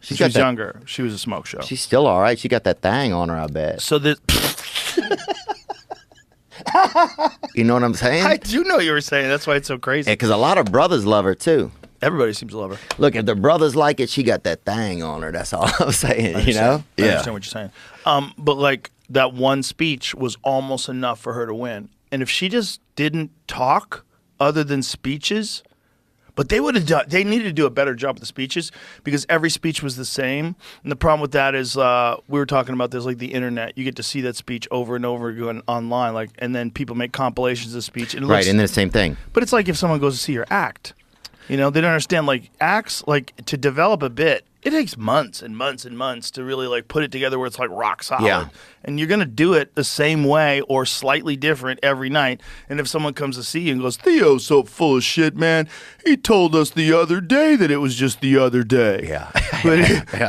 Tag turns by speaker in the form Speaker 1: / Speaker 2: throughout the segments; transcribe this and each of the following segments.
Speaker 1: She was younger. She was a smoke show.
Speaker 2: She's still all right. She got that thing on her, I bet.
Speaker 1: So this...
Speaker 2: You know what I'm saying?
Speaker 1: I do know what you were saying. That's why it's so crazy.
Speaker 2: Because a lot of brothers love her, too.
Speaker 1: Everybody seems to love her.
Speaker 2: Look, if the brothers like it, she got that thing on her. That's all I'm saying, you know?
Speaker 1: I understand what you're saying. But, like, that one speech was almost enough for her to win. And if she just didn't talk other than speeches... But they would have done. They needed to do a better job with the speeches because every speech was the same. And the problem with that is we were talking about this, like the internet. You get to see that speech over and over again online, like, and then people make compilations of the speech. And
Speaker 2: right, and then the same thing.
Speaker 1: But it's like if someone goes to see your act, you know, they don't understand. Like acts, like to develop a bit, it takes months and months and months to really like put it together where it's like rock solid.
Speaker 2: Yeah.
Speaker 1: And you're going to do it the same way or slightly different every night. And if someone comes to see you and goes, Theo's so full of shit, man. He told us the other day that it was just the other day.
Speaker 2: Yeah.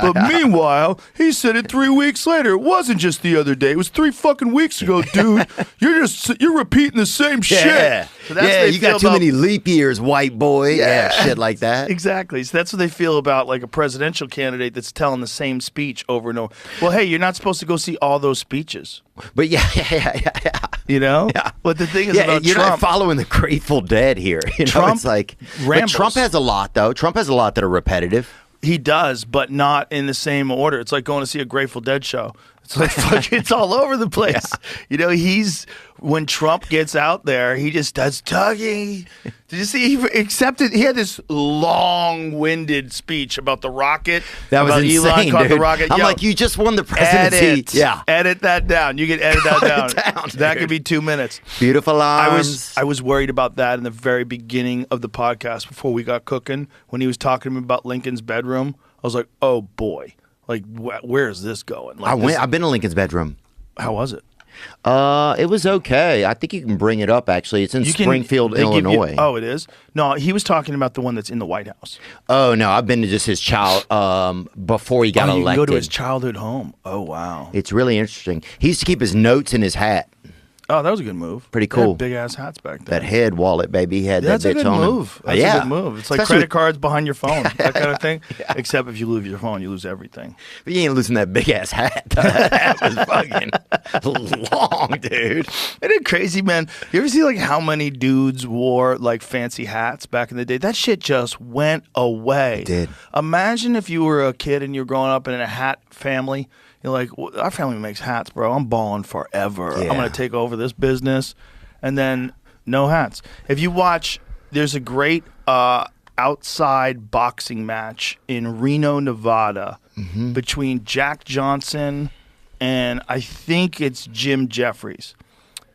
Speaker 1: But meanwhile, he said it 3 weeks later. It wasn't just the other day. It was 3 fucking weeks ago, dude. You're repeating the same shit. So
Speaker 2: yeah, you got too many leap years, white boy. Yeah, shit like that.
Speaker 1: Exactly. So that's what they feel about like a presidential candidate that's telling the same speech over and over. Well, hey, you're not supposed to go see all those speeches.
Speaker 2: But yeah.
Speaker 1: You know?
Speaker 2: Yeah.
Speaker 1: But the thing is about
Speaker 2: you're
Speaker 1: Trump.
Speaker 2: not following the Grateful Dead here. You know,
Speaker 1: Trump
Speaker 2: it's like,
Speaker 1: rambles.
Speaker 2: but Trump has a lot, though. Trump has a lot that are repetitive.
Speaker 1: He does, but not in the same order. It's like going to see a Grateful Dead show. It's like fucking, it's all over the place. Yeah. You know, when Trump gets out there, he just does tugging. Did you see? He had this long-winded speech about the rocket.
Speaker 2: That was insane,
Speaker 1: Elon caught
Speaker 2: dude.
Speaker 1: the rocket.
Speaker 2: I'm like, you just won the presidency.
Speaker 1: Edit that down. You can edit that down. That could be 2 minutes.
Speaker 2: Beautiful arms.
Speaker 1: I was worried about that in the very beginning of the podcast before we got cooking. When he was talking to me about Lincoln's bedroom, I was like, oh boy. Like, where is this going? Like,
Speaker 2: I've been in Lincoln's bedroom.
Speaker 1: How was it?
Speaker 2: It was okay. I think you can bring it up, actually. It's in Springfield, Illinois.
Speaker 1: Oh, it is? No, he was talking about the one that's in the White House.
Speaker 2: Oh, no. I've been to just his before he got elected.
Speaker 1: You can go to his childhood home. Oh, wow.
Speaker 2: It's really interesting. He used to keep his notes in his hat.
Speaker 1: Oh, that was a good move.
Speaker 2: Pretty cool.
Speaker 1: Big ass hats back then.
Speaker 2: That head wallet, baby. He had
Speaker 1: That's
Speaker 2: that bitch on him.
Speaker 1: That's a good move. It's like
Speaker 2: especially
Speaker 1: credit cards behind your phone, that kind of thing. Yeah. Except if you lose your phone, you lose everything.
Speaker 2: But you ain't losing that big ass hat. That hat was fucking long, dude.
Speaker 1: Isn't it crazy, man? You ever see like how many dudes wore like fancy hats back in the day? That shit just went away.
Speaker 2: It did.
Speaker 1: Imagine if you were a kid and you were growing up in a hat family. You're like, well, our family makes hats, bro. I'm balling forever.
Speaker 2: Yeah.
Speaker 1: I'm going to take over this business. And then no hats. If you watch, there's a great outside boxing match in Reno, Nevada between Jack Johnson and I think it's Jim Jeffries.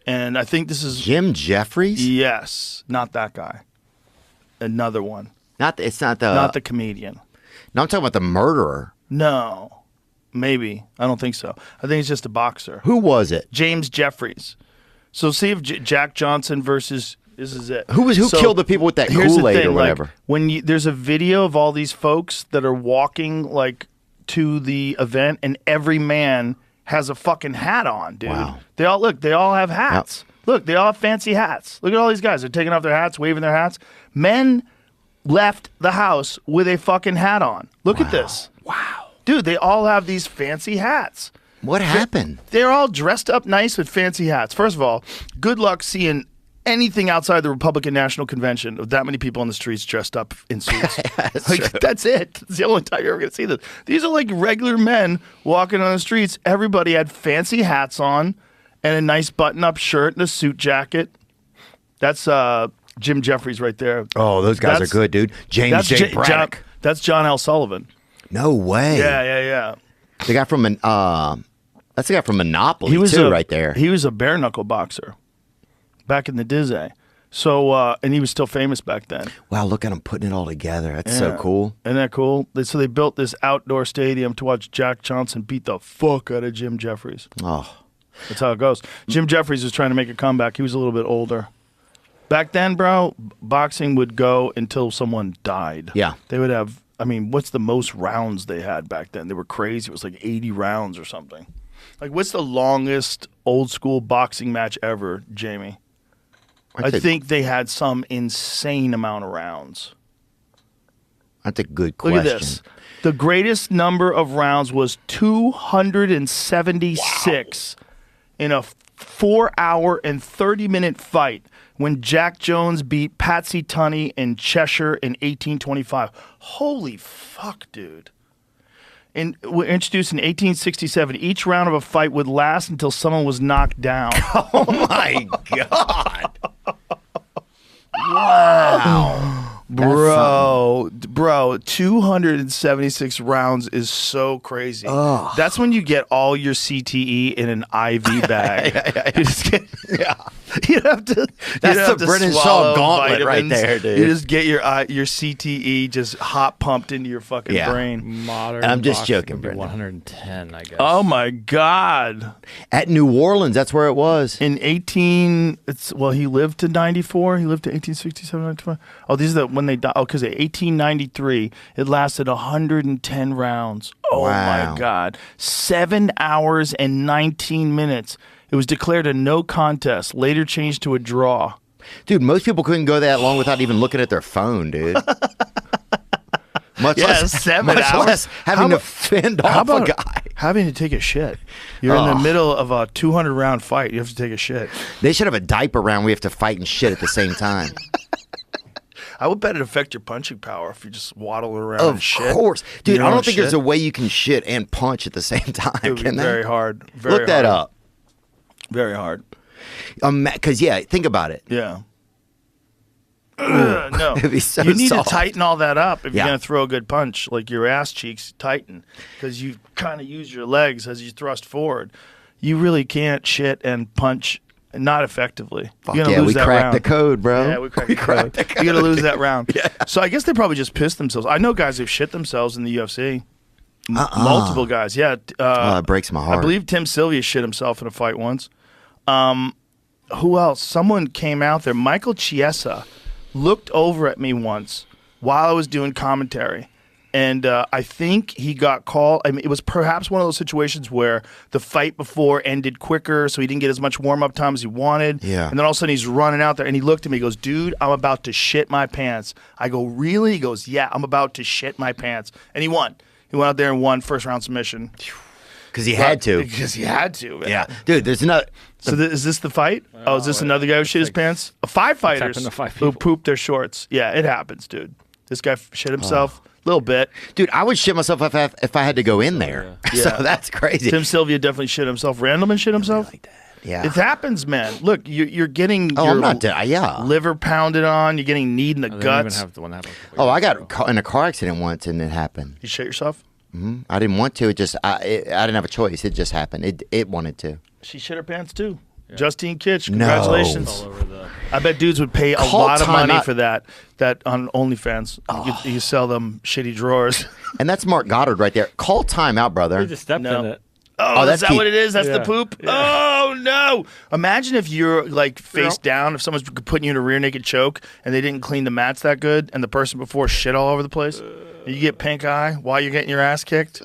Speaker 1: And I think this is...
Speaker 2: Jim Jeffries?
Speaker 1: Yes. Not that guy. Another one.
Speaker 2: It's not
Speaker 1: the comedian.
Speaker 2: No, I'm talking about the murderer.
Speaker 1: No. Maybe. I don't think so. I think it's just a boxer.
Speaker 2: Who was it?
Speaker 1: James Jeffries. So see if Jack Johnson versus... This is it.
Speaker 2: Who killed the people with that Kool-Aid or whatever?
Speaker 1: Like, there's a video of all these folks that are walking like to the event, and every man has a fucking hat on, dude.
Speaker 2: Wow.
Speaker 1: They all have hats.
Speaker 2: Yep.
Speaker 1: Look, they all have fancy hats. Look at all these guys. They're taking off their hats, waving their hats. Men left the house with a fucking hat on. Look at this.
Speaker 2: Wow.
Speaker 1: Dude, they all have these fancy hats.
Speaker 2: What happened?
Speaker 1: They're all dressed up nice with fancy hats. First of all, good luck seeing anything outside the Republican National Convention of that many people on the streets dressed up in suits. That's it. That's the only time you're ever going to see this. These are like regular men walking on the streets. Everybody had fancy hats on and a nice button-up shirt and a suit jacket. That's Jim Jeffries right there.
Speaker 2: Oh, those guys are good, dude. James J. Braddock.
Speaker 1: That's John L. Sullivan.
Speaker 2: No way.
Speaker 1: Yeah.
Speaker 2: The guy from that's the guy from Monopoly right there.
Speaker 1: He was a bare knuckle boxer back in the Dizzy. So and he was still famous back then.
Speaker 2: Wow, look at him putting it all together. That's so cool.
Speaker 1: Isn't that cool? So they built this outdoor stadium to watch Jack Johnson beat the fuck out of Jim Jeffries.
Speaker 2: Oh.
Speaker 1: That's how it goes. Jim Jeffries was trying to make a comeback. He was a little bit older. Back then, bro, boxing would go until someone died.
Speaker 2: Yeah.
Speaker 1: They would have, I mean, what's the most rounds they had back then? They were crazy. It was like 80 rounds or something. Like, what's the longest old school boxing match ever, Jamie? I think they had some insane amount of rounds.
Speaker 2: That's a good question.
Speaker 1: Look at this. The greatest number of rounds was 276 in a 4-hour and 30-minute fight when Jack Jones beat Patsy Tunney in Cheshire in 1825. Holy fuck, dude. And were introduced in 1867. Each round of a fight would last until someone was knocked down.
Speaker 2: Oh my God. Wow.
Speaker 1: Bro, 276 rounds is so crazy.
Speaker 2: Ugh.
Speaker 1: That's when you get all your CTE in an IV bag.
Speaker 2: Yeah.
Speaker 1: You just get, you have to.
Speaker 2: That's the Brennan Shaw gauntlet right there, dude.
Speaker 1: You just get your CTE just hot pumped into your fucking brain.
Speaker 3: Modern.
Speaker 2: I'm just
Speaker 3: boxing
Speaker 2: joking,
Speaker 3: would be
Speaker 2: Brendan.
Speaker 3: 110, I guess.
Speaker 1: Oh my God!
Speaker 2: At New Orleans, that's where it was.
Speaker 1: In he lived to 94. He lived to 1867, 95. Oh, these are when they died. Oh, because in 1893, it lasted 110 rounds. Oh
Speaker 2: Wow.
Speaker 1: my God! 7 hours and 19 minutes. It was declared a no contest. Later changed to a draw.
Speaker 2: Dude, most people couldn't go that long without even looking at their phone, dude. Much less having to fend off a guy.
Speaker 1: Having to take a shit. You're in the middle of a 200-round fight. You have to take a shit.
Speaker 2: They should have a diaper round where we have to fight and shit at the same time.
Speaker 1: I would bet it affect your punching power if you just waddle around and shit.
Speaker 2: Of course. Dude,
Speaker 1: You
Speaker 2: I don't
Speaker 1: don't
Speaker 2: think
Speaker 1: shit?
Speaker 2: there's a way you can shit and punch at the same time.
Speaker 1: It would be
Speaker 2: Can they?
Speaker 1: very hard. Very
Speaker 2: Look that
Speaker 1: hard.
Speaker 2: up.
Speaker 1: Very hard.
Speaker 2: Because, think about it.
Speaker 1: Yeah. No.
Speaker 2: It'd be so
Speaker 1: you need
Speaker 2: soft.
Speaker 1: to tighten all that up if
Speaker 2: Yeah.
Speaker 1: you're going to throw a good punch. Like your ass cheeks tighten because you kind of use your legs as you thrust forward. You really can't shit and punch not effectively.
Speaker 2: Fuck
Speaker 1: You're gonna
Speaker 2: yeah,
Speaker 1: lose
Speaker 2: we
Speaker 1: that
Speaker 2: cracked
Speaker 1: round.
Speaker 2: the code, bro.
Speaker 1: Yeah, we cracked the code. You're going to lose that round. So I guess they probably just pissed themselves. I know guys who've shit themselves in the UFC. Multiple guys. Yeah.
Speaker 2: It breaks my heart.
Speaker 1: I believe Tim Sylvia shit himself in a fight once. Who else? Someone came out there. Michael Chiesa looked over at me once while I was doing commentary. And I think he got called. I mean, it was perhaps one of those situations where the fight before ended quicker, so he didn't get as much warm-up time as he wanted.
Speaker 2: Yeah.
Speaker 1: And then all of a sudden he's running out there, and he looked at me. He goes, "Dude, I'm about to shit my pants." I go, "Really?" He goes, "Yeah, I'm about to shit my pants." And he won. He went out there and won first-round submission.
Speaker 2: Because he had to.
Speaker 1: Because he had to, man.
Speaker 2: Yeah. Dude, there's no...
Speaker 1: So is this the fight? Is this another guy who shit his pants? 5 fighters
Speaker 3: happened to 5
Speaker 1: who
Speaker 3: people.
Speaker 1: pooped their shorts. Yeah, it happens, dude. This guy shit himself a little bit.
Speaker 2: Dude, I would shit myself if I had to go in there.
Speaker 1: Yeah.
Speaker 2: So that's crazy.
Speaker 1: Tim Sylvia definitely shit himself. Randleman shit himself?
Speaker 2: Like that. Yeah.
Speaker 1: It happens, man. Look, you're getting your
Speaker 2: I'm not dead. Yeah.
Speaker 1: liver pounded on. You're getting kneed in the
Speaker 3: They don't even
Speaker 1: guts.
Speaker 3: have the one that happened.
Speaker 2: Oh, I got in a car accident once and it happened.
Speaker 1: You shit yourself?
Speaker 2: I didn't want to. I didn't have a choice. It just happened. It wanted to.
Speaker 1: She shit her pants too. Justine Kitch,
Speaker 2: No.
Speaker 1: congratulations.
Speaker 3: All over the.
Speaker 1: I bet dudes would pay a
Speaker 2: Call
Speaker 1: lot of
Speaker 2: time
Speaker 1: money
Speaker 2: out.
Speaker 1: for that on OnlyFans. You could sell them shitty drawers.
Speaker 2: And that's Mark Goddard right there. Call time out, brother.
Speaker 3: They just stepped
Speaker 1: No.
Speaker 3: in it.
Speaker 1: Oh,
Speaker 2: that's
Speaker 1: is that
Speaker 2: Keith.
Speaker 1: what it is? That's the
Speaker 3: Yeah.
Speaker 1: poop?
Speaker 3: Yeah.
Speaker 1: Oh, no. Imagine if you're, like, face down, if someone's putting you in a rear naked choke and they didn't clean the mats that good and the person before shit all over the place. You get pink eye while you're getting your ass kicked.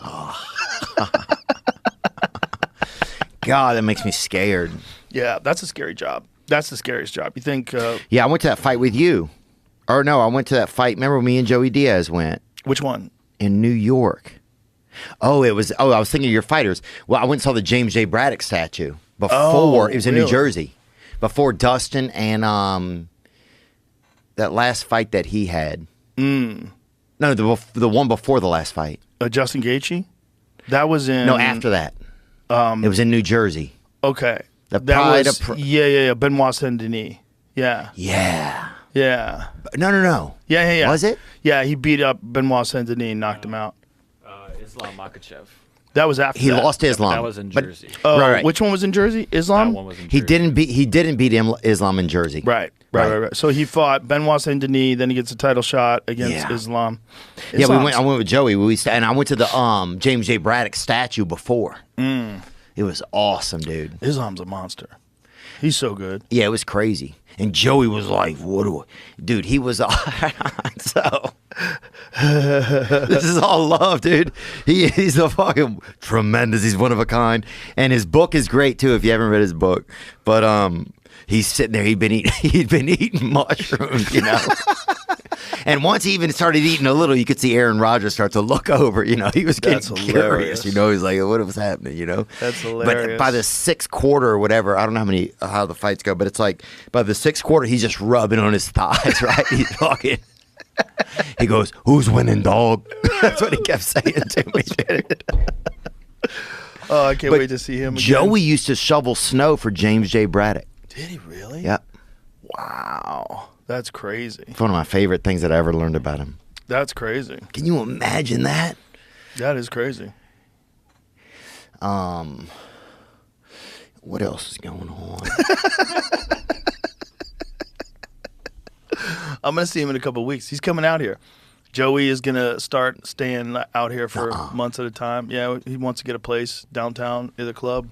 Speaker 2: God, that makes me scared.
Speaker 1: Yeah, that's a scary job. That's the scariest job. You think,
Speaker 2: Yeah, I went to that fight with you. Or no, I went to that fight. Remember me and Joey Diaz went
Speaker 1: which one?
Speaker 2: in New York. I was thinking of your fighters. Well, I went and saw the James J. Braddock statue before. It was in New
Speaker 1: really?
Speaker 2: Jersey. Before Dustin and that last fight that he had. No, the one before the last fight.
Speaker 1: Justin Gaethje? That was in...
Speaker 2: No, after that. It was in New Jersey.
Speaker 1: Okay.
Speaker 2: The
Speaker 1: that
Speaker 2: Pride
Speaker 1: was...
Speaker 2: of
Speaker 1: yeah. Benoit Saint-Denis. Yeah.
Speaker 2: Yeah.
Speaker 1: Yeah.
Speaker 2: No.
Speaker 1: Yeah.
Speaker 2: Was it?
Speaker 1: Yeah, he beat up Benoit Saint-Denis and knocked him out.
Speaker 3: Islam Makhachev.
Speaker 1: That was after
Speaker 2: He
Speaker 1: that.
Speaker 2: lost to Islam.
Speaker 3: That was in
Speaker 2: But-
Speaker 3: Jersey.
Speaker 1: Oh,
Speaker 2: Right.
Speaker 1: which one was in Jersey? Islam?
Speaker 3: That one was in
Speaker 2: He
Speaker 3: Jersey.
Speaker 2: didn't beat Islam in Jersey.
Speaker 1: Right. So he fought Benoit Saint-Denis, then he gets a title shot against
Speaker 2: Yeah.
Speaker 1: Islam.
Speaker 2: Yeah, I went with Joey. And I went to the James J. Braddock statue before. It was awesome, dude.
Speaker 1: Islam's a monster. He's so good.
Speaker 2: Yeah, it was crazy. And Joey was like, "What do I?" Dude, he was so. This is all love, dude. He's a fucking tremendous. He's one of a kind, and his book is great too. If you haven't read his book, but he's sitting there. He'd been eating mushrooms, you know. And once he even started eating a little, you could see Aaron Rodgers start to look over. You know, he was getting curious. You know, he's like, what was happening? You know,
Speaker 1: that's hilarious.
Speaker 2: But by the sixth quarter or whatever, I don't know how the fights go, but it's like by the sixth quarter, he's just rubbing on his thighs, right? He's talking. He goes, "Who's winning, dog?" That's what he kept saying to me. Dude.
Speaker 1: Oh, I can't wait to see him again.
Speaker 2: Joey used to shovel snow for James J. Braddock.
Speaker 1: Did he really?
Speaker 2: Yep.
Speaker 1: Wow. That's crazy.
Speaker 2: It's one of my favorite things that I ever learned about him.
Speaker 1: That's crazy.
Speaker 2: Can you imagine that?
Speaker 1: That is crazy.
Speaker 2: What else is going on?
Speaker 1: I'm going to see him in a couple of weeks. He's coming out here. Joey is going to start staying out here for months at a time. Yeah, he wants to get a place downtown at the club.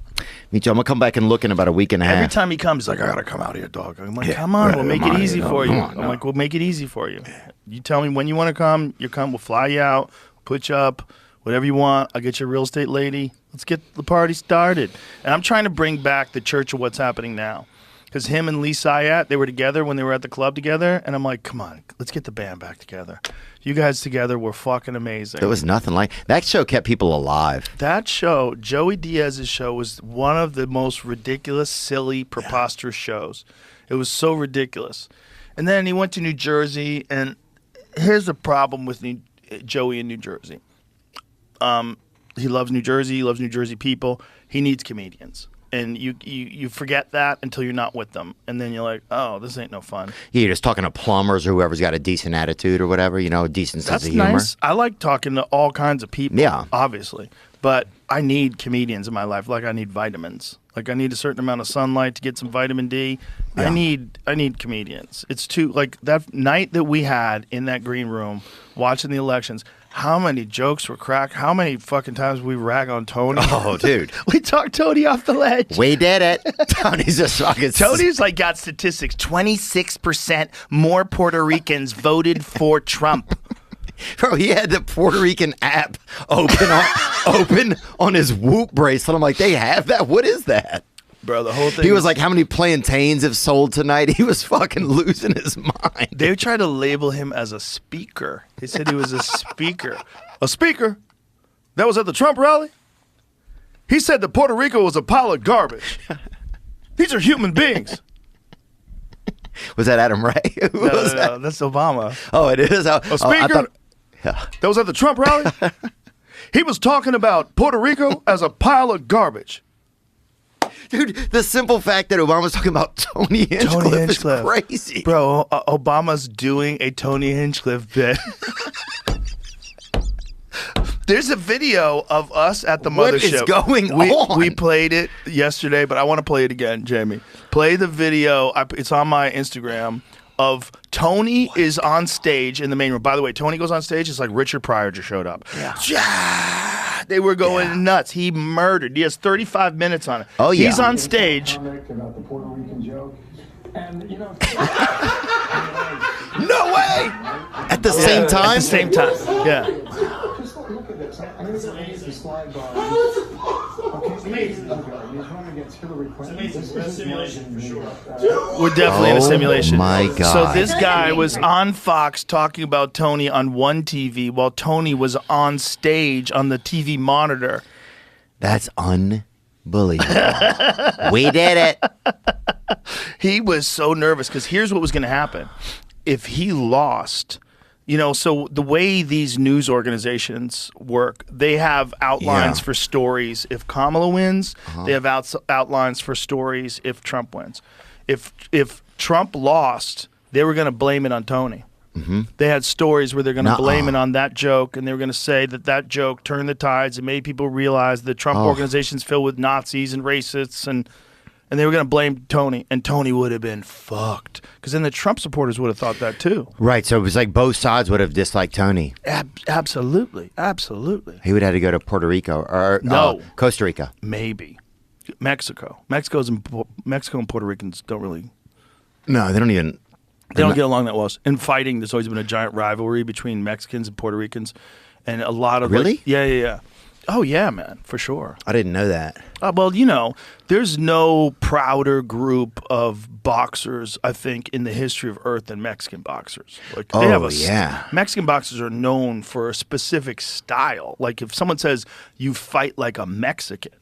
Speaker 2: Me too. I'm going to come back and look in about a week and a half.
Speaker 1: Every time he comes, he's like, I got to come out here, dog. I'm like, come on, we'll make it easy for you. I'm like, we'll make it easy for you. You tell me when you want to come, you come. We'll fly you out, put you up, whatever you want. I'll get you a real estate lady. Let's get the party started. And I'm trying to bring back the church of what's happening now. Because him and Lee Syatt, they were together when they were at the club together. And I'm like, come on, let's get the band back together. You guys together were fucking amazing.
Speaker 2: There was nothing like that. Show kept people alive.
Speaker 1: That show, Joey Diaz's show, was one of the most ridiculous, silly, preposterous shows. It was so ridiculous. And then he went to New Jersey, and here's the problem with Joey in New Jersey. He loves New Jersey. He loves New Jersey people. He needs comedians. And you forget that until you're not with them. And then you're like, oh, this ain't no fun.
Speaker 2: Yeah, you're just talking to plumbers or whoever's got a decent attitude or whatever, you know, a decent sense of humor.
Speaker 1: Nice. I like talking to all kinds of people, obviously. But I need comedians in my life like I need vitamins. Like I need a certain amount of sunlight to get some vitamin D. Yeah. I need comedians. It's too, like that night that we had in that green room watching the elections, how many jokes were cracked? How many fucking times we rag on Tony?
Speaker 2: Oh, dude.
Speaker 1: We talked Tony off the ledge.
Speaker 2: We did it. Tony's just fucking...
Speaker 1: Tony's like got statistics. 26% more Puerto Ricans voted for Trump.
Speaker 2: Bro, he had the Puerto Rican app open on his Whoop bracelet. I'm like, they have that? What is that?
Speaker 1: Bro, the whole thing.
Speaker 2: He was like, how many plantains have sold tonight? He was fucking losing his mind.
Speaker 1: They tried to label him as a speaker. They said he was a speaker. A speaker? That was at the Trump rally? He said that Puerto Rico was a pile of garbage. These are human beings.
Speaker 2: Was that Adam Ray?
Speaker 1: No, that's Obama.
Speaker 2: Oh, it is?
Speaker 1: A speaker? That was at the Trump rally? He was talking about Puerto Rico as a pile of garbage.
Speaker 2: Dude, the simple fact that Obama's talking about Tony Hinchcliffe is crazy.
Speaker 1: Bro, Obama's doing a Tony Hinchcliffe bit. There's a video of us at the mothership.
Speaker 2: What is going on?
Speaker 1: We played it yesterday, but I want to play it again, Jamie. Play the video. It's on my Instagram. Of Tony is on stage in the main room. By the way, Tony goes on stage. It's like Richard Pryor just showed up. Yeah. They were going nuts. He murdered. He has 35 minutes on it.
Speaker 2: Oh, yeah.
Speaker 1: He's on stage.
Speaker 4: About the Puerto Rican joke. And, you know,
Speaker 2: no way! At the same time?
Speaker 1: At the same time. Yeah.
Speaker 4: Just look at this. I'm going to use the slide bar. Okay, he's running against Hillary Clinton. This is a simulation for sure.
Speaker 1: We're definitely in a simulation.
Speaker 2: My God.
Speaker 1: So this guy was on Fox talking about Tony on one TV while Tony was on stage on the TV monitor.
Speaker 2: That's unbelievable. We did it.
Speaker 1: He was so nervous because here's what was going to happen. If he lost, you know, so the way these news organizations work, they have outlines for stories. If Kamala wins, they have outlines for stories if Trump wins. If Trump lost, they were going to blame it on Tony. Mm-hmm. They had stories where they're going to blame it on that joke, and they were going to say that joke turned the tides and made people realize the Trump organization's filled with Nazis and racists, and they were going to blame Tony, and Tony would have been fucked. Because then the Trump supporters would have thought that too.
Speaker 2: Right, so it was like both sides would have disliked Tony.
Speaker 1: Absolutely, absolutely.
Speaker 2: He would have had to go to Puerto Rico or Costa Rica.
Speaker 1: Maybe. Mexico. Mexico and Puerto Ricans don't really...
Speaker 2: No, they don't even...
Speaker 1: They don't get along that well. In fighting, there's always been a giant rivalry between Mexicans and Puerto Ricans. And a lot of...
Speaker 2: Really?
Speaker 1: Yeah. Oh, yeah, man, for sure.
Speaker 2: I didn't know that.
Speaker 1: Well, you know, there's no prouder group of boxers, I think, in the history of Earth than Mexican boxers. Like, they have Mexican boxers are known for a specific style. Like, if someone says you fight like a Mexican,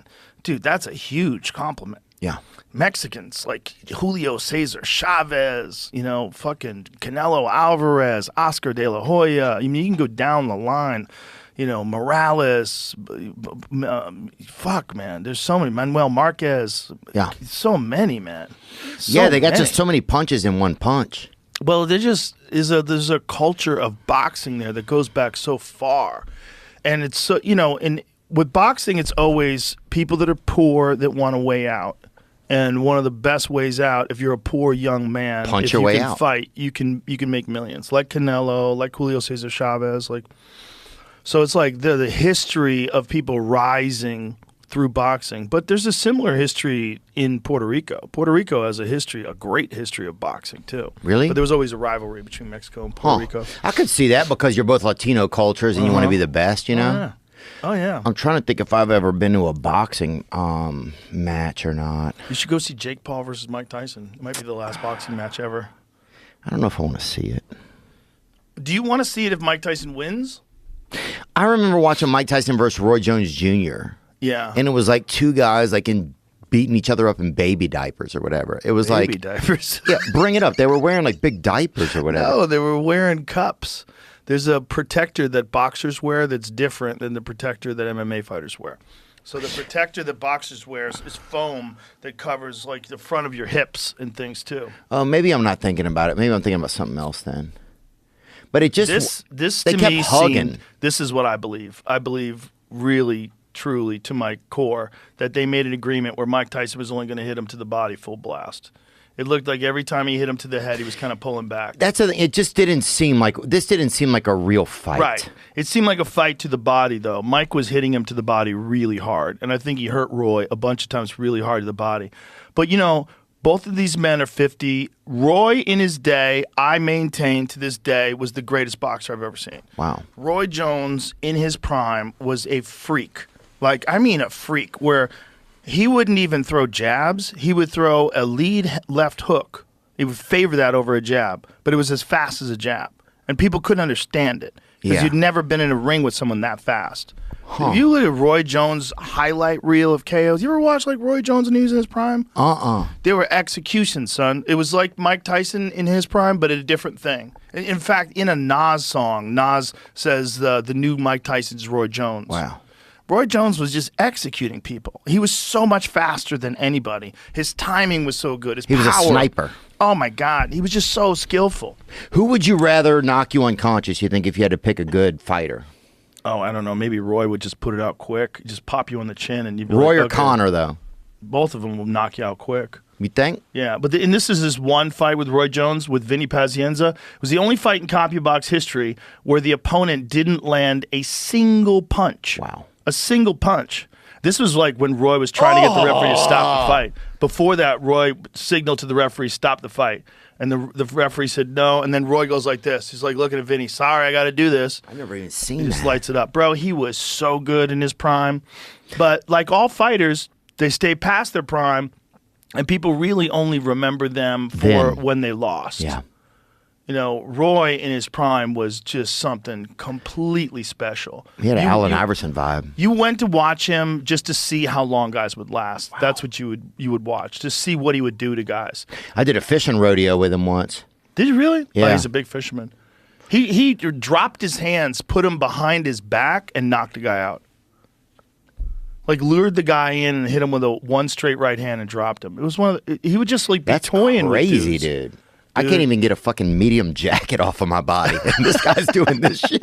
Speaker 1: dude, that's a huge compliment.
Speaker 2: Yeah.
Speaker 1: Mexicans like Julio Cesar Chavez, you know, fucking Canelo Alvarez, Oscar De La Hoya. I mean, you can go down the line. You know, Morales, fuck, man. There's so many. Manuel Marquez.
Speaker 2: Yeah.
Speaker 1: So many, man.
Speaker 2: They got just so many punches in one punch.
Speaker 1: Well, there's a culture of boxing there that goes back so far. And it's so, you know, with boxing, it's always people that are poor that want a way out. And one of the best ways out, if you're a poor young man,
Speaker 2: punch your way out.
Speaker 1: If you can fight, you can make millions. Like Canelo, like Julio Cesar Chavez, like. So it's like the history of people rising through boxing. But there's a similar history in Puerto Rico. Puerto Rico has a great history of boxing, too.
Speaker 2: Really?
Speaker 1: But there was always a rivalry between Mexico and Puerto Rico.
Speaker 2: I could see that because you're both Latino cultures and you want to be the best, you know?
Speaker 1: Oh, yeah.
Speaker 2: I'm trying to think if I've ever been to a boxing match or not.
Speaker 1: You should go see Jake Paul versus Mike Tyson. It might be the last boxing match ever.
Speaker 2: I don't know if I want to see it.
Speaker 1: Do you want to see it if Mike Tyson wins?
Speaker 2: I remember watching Mike Tyson versus Roy Jones Jr.
Speaker 1: Yeah.
Speaker 2: And it was like two guys like beating each other up in baby diapers or whatever. It was
Speaker 1: baby diapers.
Speaker 2: Yeah, bring it up. They were wearing like big diapers or whatever.
Speaker 1: No, they were wearing cups. There's a protector that boxers wear that's different than the protector that MMA fighters wear. So the protector that boxers wear is foam that covers like the front of your hips and things too.
Speaker 2: Oh, maybe I'm not thinking about it. Maybe I'm thinking about something else then. But it just
Speaker 1: this
Speaker 2: they
Speaker 1: to
Speaker 2: kept
Speaker 1: me
Speaker 2: hugging.
Speaker 1: This is what I believe. I believe really, truly, to my core, that they made an agreement where Mike Tyson was only going to hit him to the body full blast. It looked like every time he hit him to the head, he was kind of pulling back.
Speaker 2: That's the thing. It just didn't seem like a real fight.
Speaker 1: Right. It seemed like a fight to the body, though. Mike was hitting him to the body really hard, and I think he hurt Roy a bunch of times really hard to the body. But, you know, both of these men are 50. Roy, in his day, I maintain to this day, was the greatest boxer I've ever seen.
Speaker 2: Wow.
Speaker 1: Roy Jones, in his prime, was a freak. Like, I mean a freak, where he wouldn't even throw jabs. He would throw a lead left hook. He would favor that over a jab, but it was as fast as a jab. And people couldn't understand it because you'd never been in a ring with someone that fast. If you look at Roy Jones' highlight reel of KOs, you ever watch like Roy Jones when he was in his prime? They were executions, son. It was like Mike Tyson in his prime, but a different thing. In fact, in a Nas song, Nas says the new Mike Tyson's Roy Jones.
Speaker 2: Wow.
Speaker 1: Roy Jones was just executing people. He was so much faster than anybody. His timing was so good.
Speaker 2: He was a sniper.
Speaker 1: Oh, my God. He was just so skillful.
Speaker 2: Who would you rather knock you unconscious, you think, if you had to pick a good fighter?
Speaker 1: Oh, I don't know. Maybe Roy would just put it out quick, just pop you on the chin, and you'd be
Speaker 2: Roy
Speaker 1: like,
Speaker 2: or
Speaker 1: okay.
Speaker 2: Connor, though?
Speaker 1: Both of them will knock you out quick.
Speaker 2: You think?
Speaker 1: Yeah, but and this is this one fight with Roy Jones with Vinny Pazienza. It was the only fight in CompuBox history where the opponent didn't land a single punch.
Speaker 2: Wow.
Speaker 1: A single punch. This was like when Roy was trying to get the referee to stop the fight. Before that, Roy signaled to the referee, stop the fight. And the referee said no, and then Roy goes like this. He's like looking at Vinny, sorry, I got to do this.
Speaker 2: I've never even seen
Speaker 1: He
Speaker 2: that.
Speaker 1: just lights it up. Bro, he was so good in his prime. But like all fighters, they stay past their prime, and people really only remember them for when they lost.
Speaker 2: Yeah.
Speaker 1: You know, Roy in his prime was just something completely special.
Speaker 2: He had an Allen Iverson vibe.
Speaker 1: You went to watch him just to see how long guys would last. Wow. That's what you would watch, to see what he would do to guys.
Speaker 2: I did a fishing rodeo with him once.
Speaker 1: Did you really?
Speaker 2: Yeah.
Speaker 1: Oh, he's a big fisherman. He dropped his hands, put him behind his back, and knocked the guy out. Like lured the guy in and hit him with one straight right hand and dropped him. It was one of he would just like be toying with dudes.
Speaker 2: That's crazy, dude. I can't even get a fucking medium jacket off of my body. And this guy's doing this shit.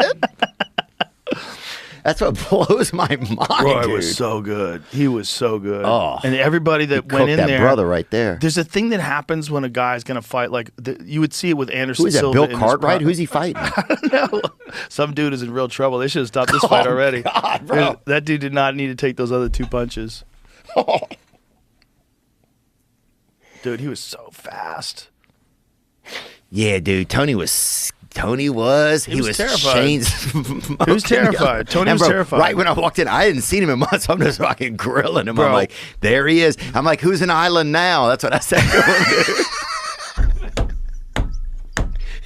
Speaker 2: That's what blows my mind,
Speaker 1: Roy
Speaker 2: dude.
Speaker 1: was so good. He was so good.
Speaker 2: Oh,
Speaker 1: and everybody that went in
Speaker 2: that
Speaker 1: there.
Speaker 2: brother right there.
Speaker 1: There's a thing that happens when a guy's going to fight. Like you would see it with Anderson
Speaker 2: Who is that,
Speaker 1: Silva.
Speaker 2: Bill Cartwright? Who's he fighting?
Speaker 1: I don't know. Some dude is in real trouble. They should have stopped this fight already.
Speaker 2: God, bro.
Speaker 1: That dude did not need to take those other 2 punches. Dude, he was so fast.
Speaker 2: Yeah, dude. Tony was Tony was.
Speaker 1: He was terrified.
Speaker 2: chain
Speaker 1: He was terrified. Tony was terrified.
Speaker 2: Right when I walked in, I hadn't seen him in months. I'm just fucking grilling him.
Speaker 1: Bro.
Speaker 2: I'm like, there he is. I'm like, who's in Island now? That's what I said to him, dude.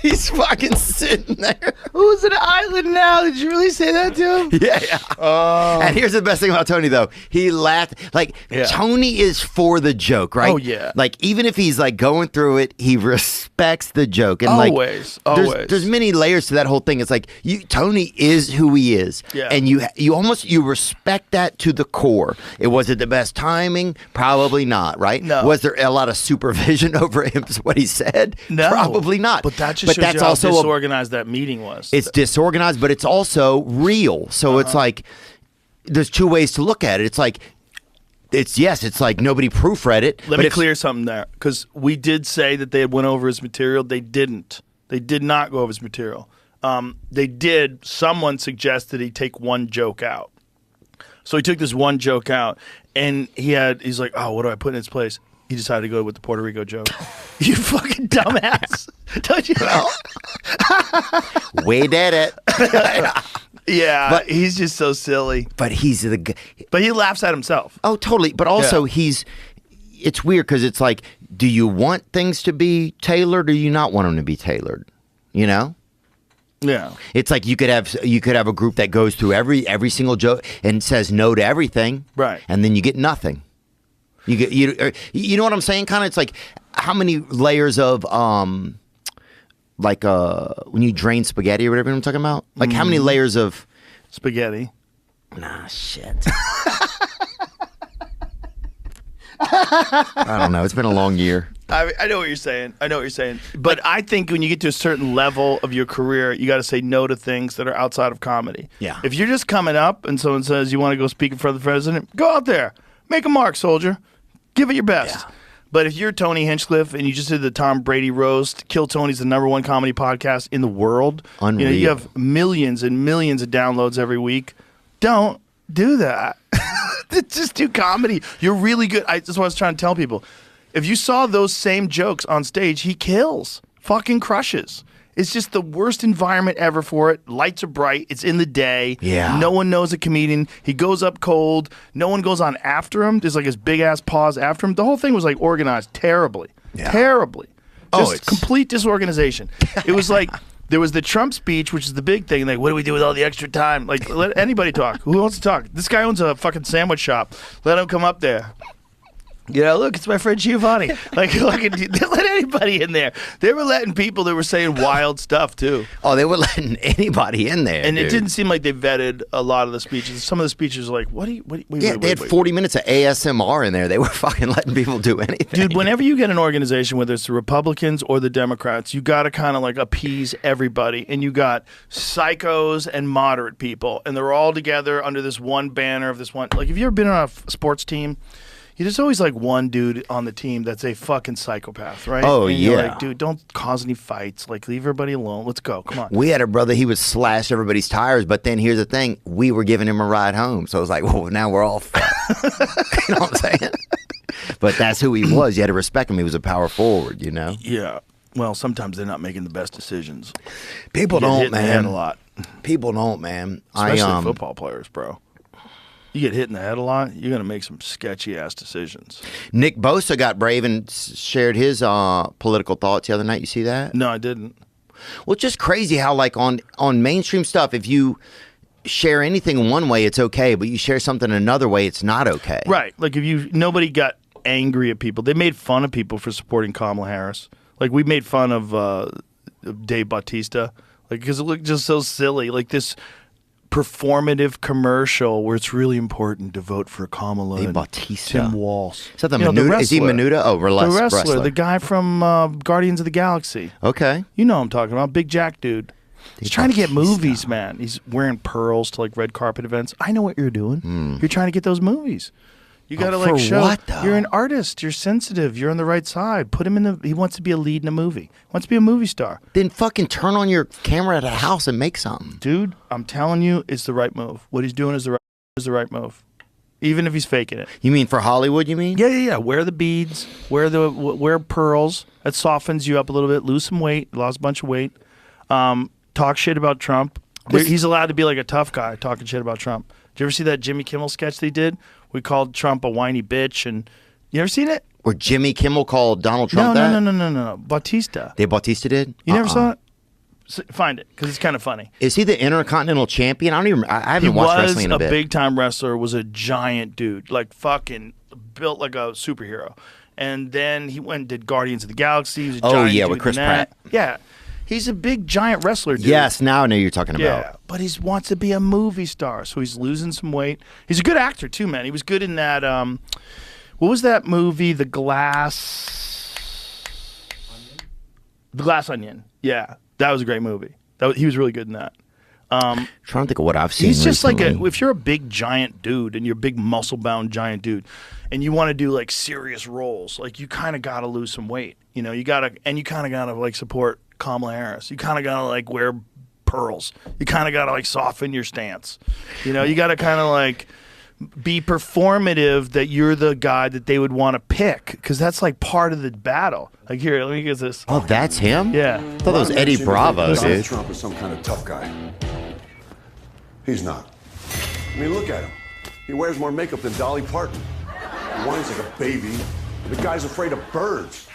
Speaker 2: He's fucking sitting there.
Speaker 1: Who's an island now? Did you really say that to him?
Speaker 2: Yeah. And here's the best thing about Tony, though. He laughed. Like, Tony is for the joke, right?
Speaker 1: Oh, yeah.
Speaker 2: Like, even if he's, like, going through it, he respects the joke. And
Speaker 1: Always.
Speaker 2: There's many layers to that whole thing. It's like, Tony is who he is.
Speaker 1: Yeah.
Speaker 2: And you respect that to the core. Was it the best timing? Probably not, right?
Speaker 1: No.
Speaker 2: Was there a lot of supervision over him, what he said?
Speaker 1: No.
Speaker 2: Probably not.
Speaker 1: But that just shows you how disorganized that meeting was.
Speaker 2: It's disorganized, but it's also real. So it's like there's two ways to look at it. It's like it's like nobody proofread it.
Speaker 1: Let me clear something there, because we did say that they had went over his material. They didn't. They did not go over his material. They did. Someone suggested he take one joke out. So he took this one joke out, and he's like, oh, what do I put in its place? He decided to go with the Puerto Rico joke. You fucking dumbass. Don't you know?
Speaker 2: We did it.
Speaker 1: Yeah,
Speaker 2: But
Speaker 1: he's just so silly.
Speaker 2: But he's the guy.
Speaker 1: But he laughs at himself.
Speaker 2: Oh, totally. But also it's weird because it's like, do you want things to be tailored or do you not want them to be tailored? You know?
Speaker 1: Yeah.
Speaker 2: It's like you could have a group that goes through every single joke and says no to everything.
Speaker 1: Right.
Speaker 2: And then you get nothing. You know what I'm saying? Kind of, it's like how many layers of when you drain spaghetti or whatever I'm talking about. Like how many layers of
Speaker 1: spaghetti?
Speaker 2: Nah, shit. I don't know. It's been a long year.
Speaker 1: I know what you're saying. But I think when you get to a certain level of your career, you got to say no to things that are outside of comedy.
Speaker 2: Yeah.
Speaker 1: If you're just coming up and someone says you want to go speak in front of the president, go out there, make a mark, soldier. Give it your best.
Speaker 2: Yeah.
Speaker 1: But if you're Tony Hinchcliffe and you just did the Tom Brady roast, Kill Tony's the #1 comedy podcast in the world.
Speaker 2: Unreal.
Speaker 1: You have millions and millions of downloads every week. Don't do that. Just do comedy. You're really good. That's what I was trying to tell people. If you saw those same jokes on stage, he kills. Fucking crushes. It's just the worst environment ever for it. Lights are bright. It's in the day.
Speaker 2: Yeah.
Speaker 1: No one knows a comedian. He goes up cold. No one goes on after him. There's like his big ass pause after him. The whole thing was like organized terribly. Yeah. Terribly. Just complete disorganization. It was like there was the Trump speech, which is the big thing. Like, what do we do with all the extra time? Like, let anybody talk. Who wants to talk? This guy owns a fucking sandwich shop. Let him come up there. Yeah, look, it's my friend Giovanni. Like, let anybody in there. They were letting people that were saying wild stuff, too.
Speaker 2: Oh, they were letting anybody in there.
Speaker 1: And
Speaker 2: dude.
Speaker 1: it didn't seem like they vetted a lot of the speeches. Some of the speeches were like, wait,
Speaker 2: they had 40 minutes of ASMR in there. They were fucking letting people do anything.
Speaker 1: Dude, whenever you get an organization, whether it's the Republicans or the Democrats, you got to kind of like appease everybody. And you got psychos and moderate people. And they're all together under this one banner of this one. Like, have you ever been on a sports team? There's always like one dude on the team that's a fucking psychopath, right?
Speaker 2: Oh,
Speaker 1: and
Speaker 2: yeah.
Speaker 1: You're like, dude, don't cause any fights. Like, leave everybody alone. Let's go. Come on.
Speaker 2: We had a brother, he would slash everybody's tires, but then here's the thing, we were giving him a ride home. So it was like, well, now we're all fucked. You know what I'm saying? But that's who he was. You had to respect him. He was a power forward, you know?
Speaker 1: Yeah. Well, sometimes they're not making the best decisions.
Speaker 2: People don't,
Speaker 1: hit in the head
Speaker 2: man.
Speaker 1: a lot.
Speaker 2: People don't, man.
Speaker 1: Especially football players, bro. You get hit in the head a lot, you're going to make some sketchy-ass decisions.
Speaker 2: Nick Bosa got brave and shared his political thoughts the other night. You see that?
Speaker 1: No, I didn't.
Speaker 2: Well, it's just crazy how, like, on mainstream stuff, if you share anything one way, it's okay, but you share something another way, it's not okay.
Speaker 1: Right. Like, nobody got angry at people. They made fun of people for supporting Kamala Harris. Like, we made fun of Dave Bautista, like, because it looked just so silly. Like, this performative commercial where it's really important to vote for Kamala and
Speaker 2: Bautista.
Speaker 1: Tim Walsh.
Speaker 2: Is that the Menuda? Is he Menuda? Oh,
Speaker 1: the wrestler, the guy from Guardians of the Galaxy.
Speaker 2: Okay.
Speaker 1: You know what I'm talking about, big jack dude. He's trying to get movies, man. He's wearing pearls to like red carpet events. I know what you're doing. You're trying to get those movies. You got to like show
Speaker 2: what, though?
Speaker 1: You're an artist. You're sensitive. You're on the right side. Put him in he wants to be a lead in a movie. He wants to be a movie star.
Speaker 2: Then fucking turn on your camera at a house and make something.
Speaker 1: Dude, I'm telling you, it's the right move. What he's doing is the right move. Even if he's faking it.
Speaker 2: You mean for Hollywood, you mean?
Speaker 1: Yeah. Wear the beads. Wear pearls. That softens you up a little bit. Lose some weight. Lost a bunch of weight. talk shit about Trump. He's allowed to be like a tough guy talking shit about Trump. Did you ever see that Jimmy Kimmel sketch they did? We called Trump a whiny bitch, and you ever seen it?
Speaker 2: Where Jimmy Kimmel called Donald Trump that?
Speaker 1: No. Bautista.
Speaker 2: Bautista did?
Speaker 1: You never saw it? Find it, because it's kind of funny.
Speaker 2: Is he the Intercontinental Champion? I haven't watched wrestling in a bit.
Speaker 1: He was a big-time wrestler, was a giant dude, like fucking built like a superhero. And then he went and did Guardians of the Galaxy. He was a giant dude
Speaker 2: with Chris
Speaker 1: in that.
Speaker 2: Pratt.
Speaker 1: Yeah. He's a big, giant wrestler, dude.
Speaker 2: Yes, now I know you're talking about.
Speaker 1: Yeah, but he wants to be a movie star, so he's losing some weight. He's a good actor, too, man. He was good in that, what was that movie, The Glass Onion. Yeah, that was a great movie. He was really good in that.
Speaker 2: Trying to think of what I've seen
Speaker 1: He's just
Speaker 2: recently.
Speaker 1: like if you're a big giant dude and you're a big muscle bound giant dude and you want to do like serious roles, like you kind of got to lose some weight. You know, you kind of got to like support Kamala Harris. You kind of got to like wear pearls. You kind of got to like soften your stance. You know, you got to kind of like be performative that you're the guy that they would want to pick, because that's like part of the battle. Like, here, let me get this.
Speaker 2: Oh, that's him?
Speaker 1: Yeah.
Speaker 2: I thought that was Eddie Bravo,
Speaker 5: Donald
Speaker 2: dude.
Speaker 5: Trump is some kind of tough guy. He's not. I mean, look at him. He wears more makeup than Dolly Parton. He whines like a baby. The guy's afraid of birds.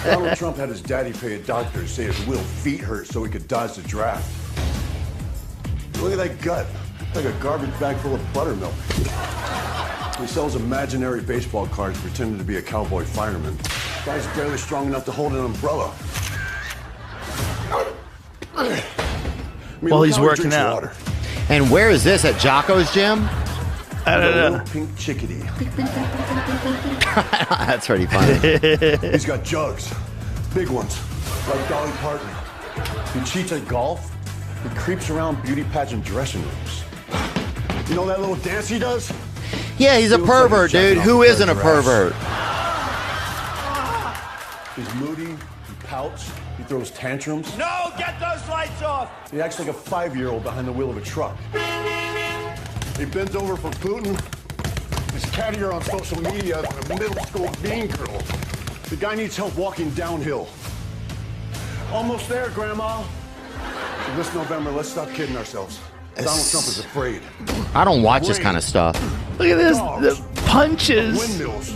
Speaker 5: Donald Trump had his daddy pay a doctor to say his Will feet hurt so he could dodge the draft. Look at that gut. Like a garbage bag full of buttermilk. He sells imaginary baseball cards pretending to be a cowboy fireman. Guy's barely strong enough to hold an umbrella. I mean,
Speaker 1: Well,
Speaker 5: look
Speaker 1: he's
Speaker 5: how he
Speaker 1: working
Speaker 5: drinks
Speaker 1: out.
Speaker 5: water.
Speaker 2: And where is this? At Jocko's gym?
Speaker 1: I
Speaker 5: A
Speaker 1: don't know.
Speaker 5: little pink chickadee.
Speaker 2: That's pretty funny.
Speaker 5: He's got jugs. Big ones. Like Dolly Parton. He cheats at golf. He creeps around beauty pageant dressing rooms. You know that little dance he does?
Speaker 2: Yeah, he's a
Speaker 5: He looks like
Speaker 2: pervert,
Speaker 5: he's jacking
Speaker 2: dude.
Speaker 5: off
Speaker 2: Who
Speaker 5: a
Speaker 2: isn't a
Speaker 5: giraffe's
Speaker 2: pervert?
Speaker 5: ass. He's moody, he pouts, he throws tantrums.
Speaker 6: No, get those lights off!
Speaker 5: He acts like a 5-year-old behind the wheel of a truck. He bends over for Putin. He's cattier on social media than a middle school mean girl. The guy needs help walking downhill. Almost there, Grandma. So this November, let's stop kidding ourselves. Donald Trump is afraid.
Speaker 2: I don't watch this kind of stuff.
Speaker 1: Look at this.
Speaker 5: Dogs,
Speaker 1: The punches.
Speaker 5: windmills,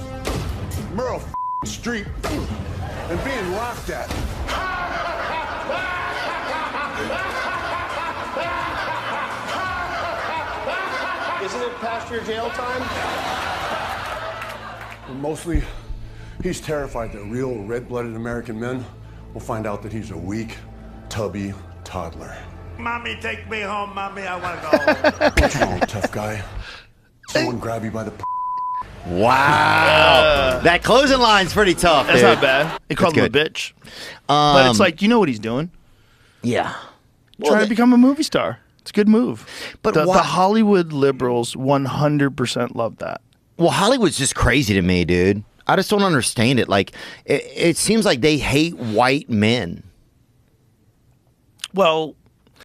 Speaker 5: Merle Street, and being laughed at.
Speaker 6: Isn't it past your jail time?
Speaker 5: Mostly, he's terrified that real red-blooded American men will find out that he's a weak, tubby toddler.
Speaker 6: Mommy, take me home, Mommy. I want to go home.
Speaker 5: What's wrong, tough guy? Someone grab you by the
Speaker 2: Wow. That closing line's pretty tough,
Speaker 1: That's
Speaker 2: dude.
Speaker 1: not bad. He called him a
Speaker 2: good.
Speaker 1: bitch. But it's like, you know what he's doing?
Speaker 2: Yeah.
Speaker 1: Trying to become a movie star. It's a good move.
Speaker 2: But
Speaker 1: the
Speaker 2: why-
Speaker 1: Hollywood liberals 100% love that.
Speaker 2: Well, Hollywood's just crazy to me, dude. I just don't understand it. Like, it seems like they hate white men.
Speaker 1: Well,